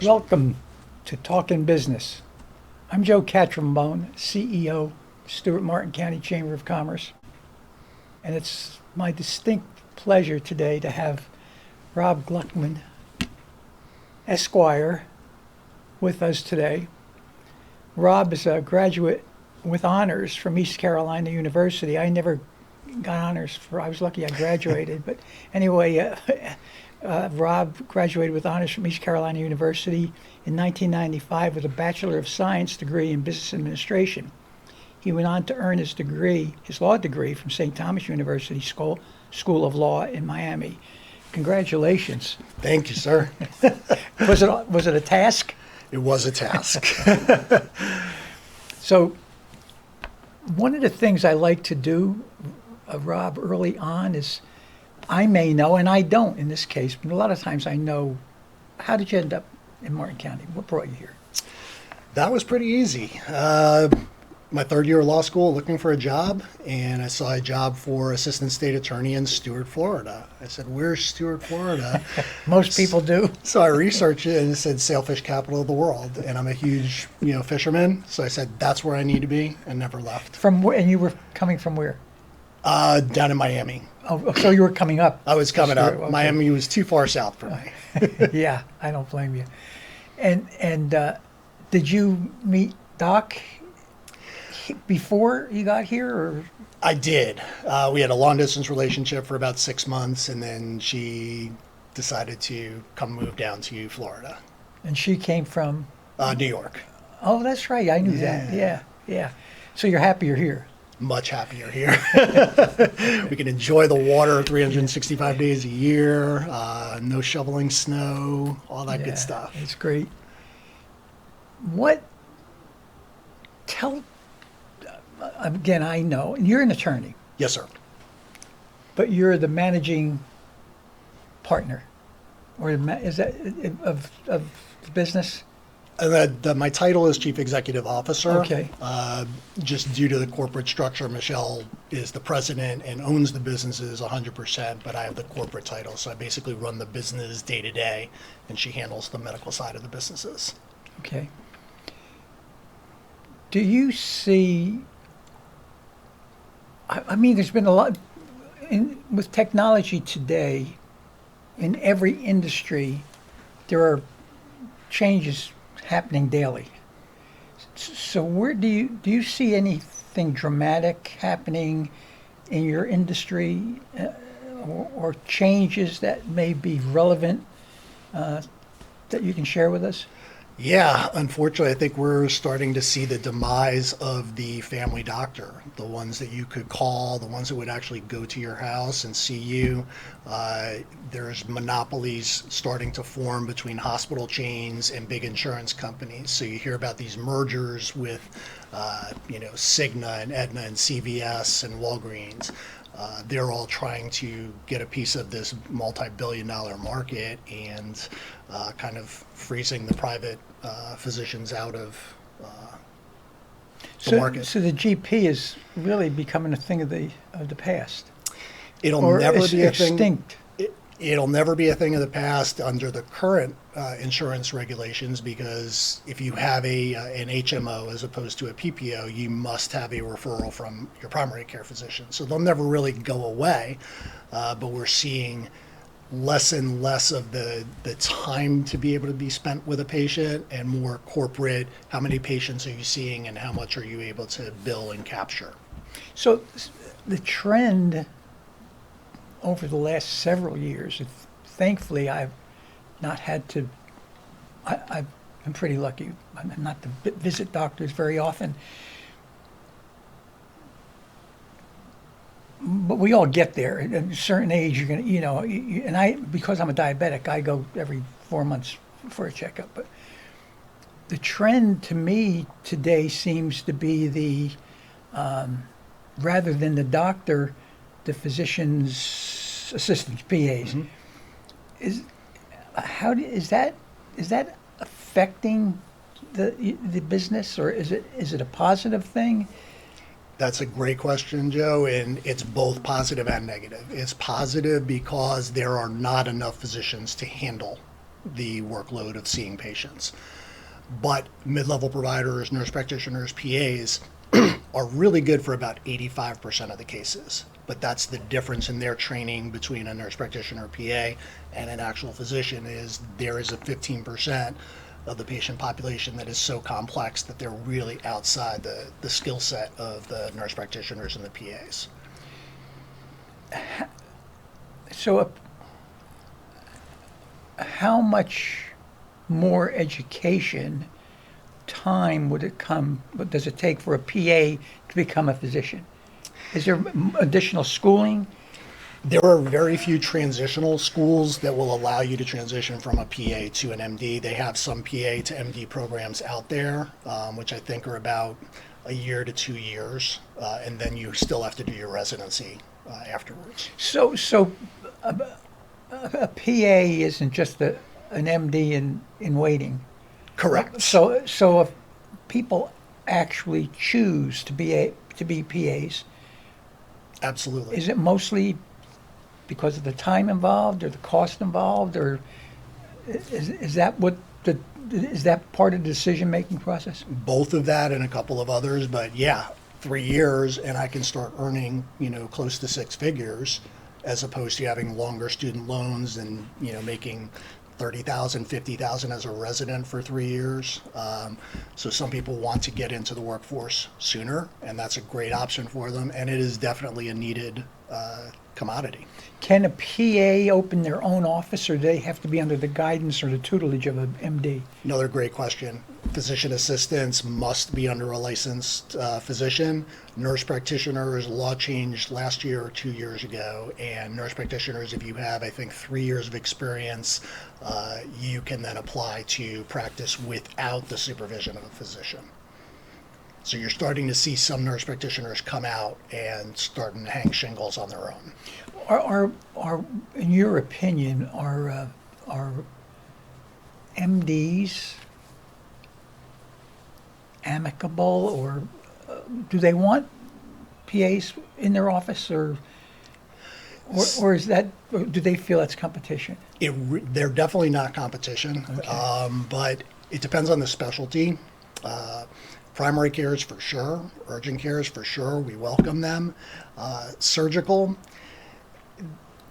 Welcome to Talkin Business. I'm Joe Catrambone, CEO, Stuart Martin County Chamber of Commerce. And it's my distinct pleasure today to have Rob Gluckman, Esquire, with us today. Rob is a graduate with honors from East Carolina University. I never got honors I was lucky I graduated, but anyway, Rob graduated with honors from East Carolina University in 1995 with a Bachelor of Science degree in Business Administration. He went on to earn his law degree from St. Thomas University School of Law in Miami. Congratulations. Thank you, sir. Was it a task? It was a task. So one of the things I like to do, Rob, early on is I may know, and I don't in this case, but a lot of times I know, how did you end up in Martin County? What brought you here? That was pretty easy. My third year of law school, looking for a job, and I saw a job for assistant state attorney in Stuart, Florida. I said, "Where's Stuart, Florida?" Most people do. So I researched it, and it said sailfish capital of the world, and I'm a huge, fisherman. So I said, "That's where I need to be," and never left. From where? And you were coming from where? Down in Miami. Oh, so you were coming up. I was coming up. Okay. Miami was too far south for me. Yeah, I don't blame you. And did you meet Doc before you got here, or? I did. We had a long distance relationship for about 6 months, and then she decided to move down to Florida. And she came from? New York. Oh, that's right. I knew that. Yeah. So you're happy you're here? Much happier here. We can enjoy the water 365 days a year, no shoveling snow, all that good stuff. It's great. Again, I know, and you're an attorney. Yes, sir. But you're the managing partner, or is that of the business? My title is Chief Executive Officer. Okay. Just due to the corporate structure, Michelle is the president and owns the businesses 100%, but I have the corporate title. So I basically run the business day to day, and she handles the medical side of the businesses. Okay. Do you see, I mean, there's been a lot, with technology today, in every industry, there are changes happening daily. So where do you see anything dramatic happening in your industry, or changes that may be relevant that you can share with us? Yeah, unfortunately, I think we're starting to see the demise of the family doctor, the ones that you could call, the ones that would actually go to your house and see you. There's monopolies starting to form between hospital chains and big insurance companies. So you hear about these mergers with, Cigna and Aetna and CVS and Walgreens. They're all trying to get a piece of this multi-billion-dollar market and kind of freezing the private physicians out of the market. So the GP is really becoming a thing of the past. It'll never be a thing. Extinct. It'll never be a thing of the past under the current insurance regulations, because if you have an HMO as opposed to a PPO, you must have a referral from your primary care physician. So they'll never really go away, but we're seeing less and less of the time to be able to be spent with a patient, and more corporate, how many patients are you seeing and how much are you able to bill and capture. So the trend over the last several years, thankfully I've not had to, I'm pretty lucky not to visit doctors very often. But we all get there. At a certain age, you're going to, and because I'm a diabetic, I go every 4 months for a checkup. But the trend to me today seems to be rather than the doctor, the physician's assistants, PAs. Mm-hmm. Is that affecting the business, or is it a positive thing? That's a great question, Joe, and it's both positive and negative. It's positive because there are not enough physicians to handle the workload of seeing patients. But mid-level providers, nurse practitioners, PAs are really good for about 85% of the cases. But that's the difference in their training between a nurse practitioner, PA, and an actual physician is there is a 15% of the patient population that is so complex that they're really outside the skill set of the nurse practitioners and the PAs. So, how much more education time does it take for a PA to become a physician? Is there additional schooling? There are very few transitional schools that will allow you to transition from a PA to an MD. They have some PA to MD programs out there, which I think are about a year to 2 years, and then you still have to do your residency afterwards. So a PA isn't just an MD in waiting. Correct. So if people actually choose to be PAs, Absolutely. is it mostly because of the time involved or the cost involved, or is that part of the decision-making process? Both of that and a couple of others, but yeah, 3 years and I can start earning, close to 6 figures, as opposed to having longer student loans and, making 30,000, 50,000 as a resident for 3 years. So some people want to get into the workforce sooner, and that's a great option for them. And it is definitely a needed commodity. Can a PA open their own office, or do they have to be under the guidance or the tutelage of an MD? Another great question. Physician assistants must be under a licensed physician. Nurse practitioners, law changed last year or 2 years ago, and nurse practitioners, if you have, I think, 3 years of experience, you can then apply to practice without the supervision of a physician. So you're starting to see some nurse practitioners come out and starting to hang shingles on their own. Are in your opinion, are MDs amicable, or do they want PAs in their office, or is that, or do they feel that's competition? They're definitely not competition, Okay. but it depends on the specialty. Primary care is for sure. Urgent care is for sure. We welcome them. Surgical,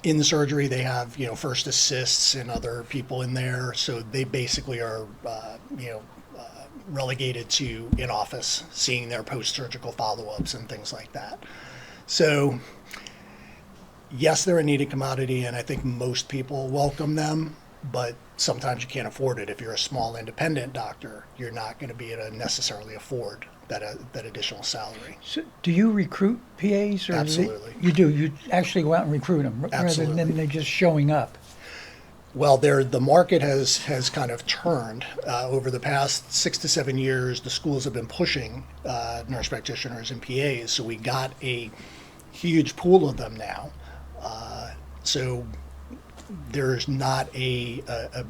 in the surgery, they have first assists and other people in there, so they basically are relegated to in office, seeing their post-surgical follow-ups and things like that. So yes, they're a needed commodity, and I think most people welcome them, but sometimes you can't afford it. If you're a small independent doctor, you're not going to be able to necessarily afford that additional salary. So do you recruit PAs, or Absolutely. you do? You actually go out and recruit them rather Absolutely. than they're just showing up? Well, the market has kind of turned over the past 6 to 7 years. The schools have been pushing nurse practitioners and PAs, so we got a huge pool of them now. So there's not a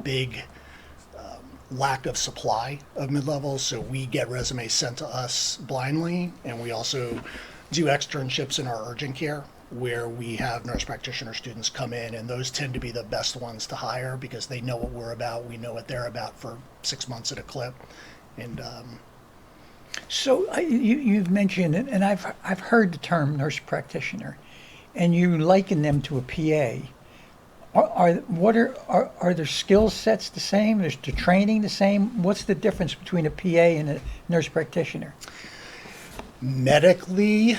big lack of supply of mid-levels, so we get resumes sent to us blindly, and we also do externships in our urgent care where we have nurse practitioner students come in, and those tend to be the best ones to hire because they know what we're about, we know what they're about for 6 months at a clip. And So you've mentioned it, and I've heard the term nurse practitioner, and you liken them to a PA. Are their skill sets the same? Is the training the same? What's the difference between a PA and a nurse practitioner? medically,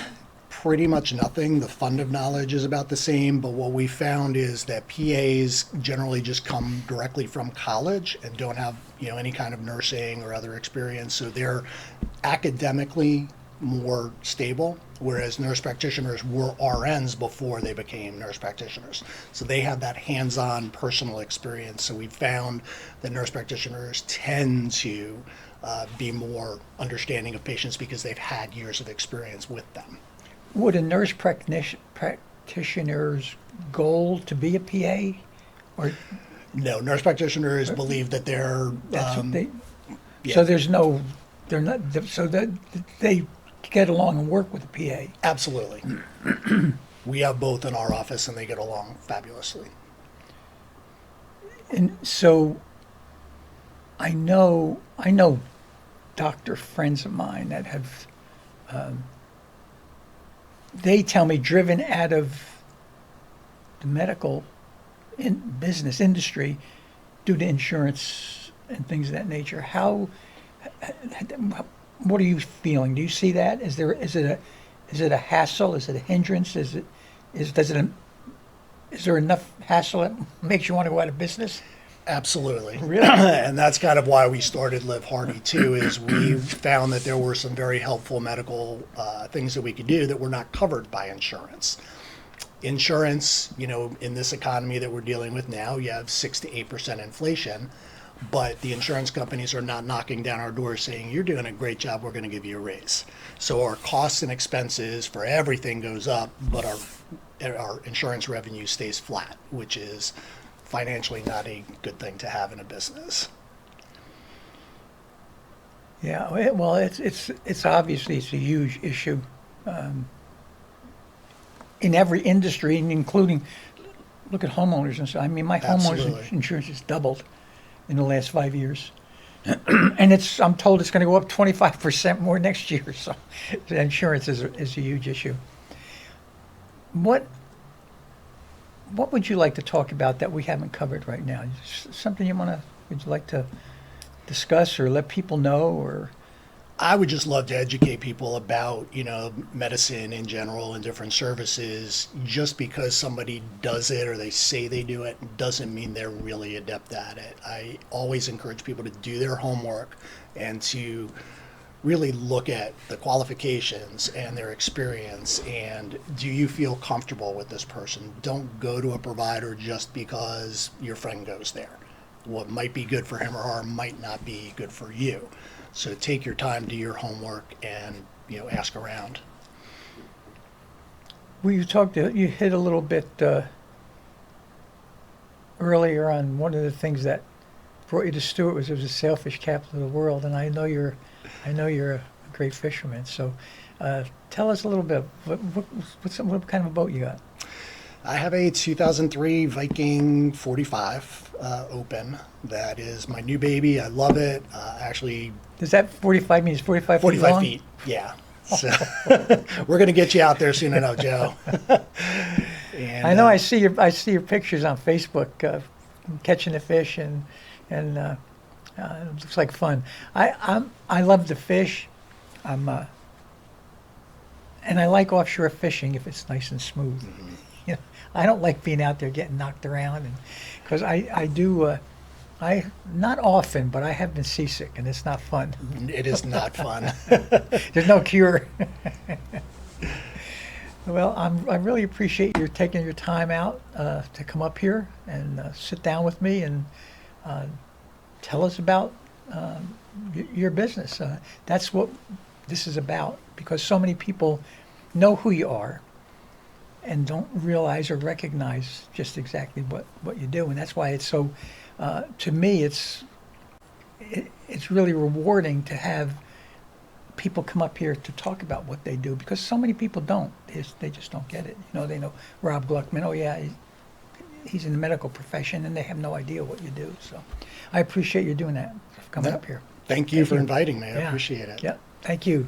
pretty much nothing. The fund of knowledge is about the same, but what we found is that PAs generally just come directly from college and don't have, any kind of nursing or other experience, so they're academically more stable, whereas nurse practitioners were RNs before they became nurse practitioners. So they have that hands-on personal experience. So we found that nurse practitioners tend to be more understanding of patients because they've had years of experience with them. Would a nurse practitioner's goal to be a PA, or No, nurse practitioners believe that they're that's what they? yeah. So they're not. So that they get along and work with a PA. Absolutely. We have both in our office and they get along fabulously. And so I know doctor friends of mine that have, they tell me, driven out of the medical business industry due to insurance and things of that nature. What are you feeling? Do you see that? Is it a hassle? Is it a hindrance? Is there enough hassle that makes you want to go out of business? Absolutely. Really? And that's kind of why we started Live Hearty too, is we found that there were some very helpful medical things that we could do that were not covered by insurance. Insurance, in this economy that we're dealing with now, you have 6 to 8% inflation, but the insurance companies are not knocking down our door saying, you're doing a great job, we're going to give you a raise. So our costs and expenses for everything goes up, but our insurance revenue stays flat, which is financially not a good thing to have in a business. Yeah, well, it's obviously it's a huge issue in every industry, including, look at homeowners and stuff. I mean, my Absolutely. homeowners insurance has doubled in the last 5 years, and I'm told it's going to go up 25% more next year. So, the insurance is a huge issue. What would you like to talk about that we haven't covered right now? Something would you like to discuss or let people know, or? I would just love to educate people about, medicine in general and different services. Just because somebody does it or they say they do it doesn't mean they're really adept at it. I always encourage people to do their homework and to really look at the qualifications and their experience, and do you feel comfortable with this person? Don't go to a provider just because your friend goes there. What might be good for him or her might not be good for you. So take your time, do your homework, and ask around. Well, you hit a little bit earlier on one of the things that brought you to Stuart was it was the sailfish capital of the world, and I know you're a great fisherman. So tell us a little bit. What kind of a boat you got? I have a 2003 Viking 45 open. That is my new baby. I love it. Actually, Does that 45 means 45 feet 45 long? feet. Yeah. So we're going to get you out there soon enough, Joe. And, I know. I see your pictures on Facebook catching the fish, and it looks like fun. I love to fish. And I like offshore fishing if it's nice and smooth. Mm-hmm. I don't like being out there getting knocked around, and because I do. I not often, but I have been seasick, and it's not fun. It is not fun. There's no cure. Well, I really appreciate you taking your time out to come up here and sit down with me and tell us about your business. That's what this is about, because so many people know who you are and don't realize or recognize just exactly what you do. And that's why it's so, to me, it's really rewarding to have people come up here to talk about what they do, because so many people don't. They just don't get it. They know Rob Gluckman, oh yeah, he's in the medical profession, and they have no idea what you do. So I appreciate you doing that, coming up here. Thank you for inviting me. I appreciate it. Yeah, thank you.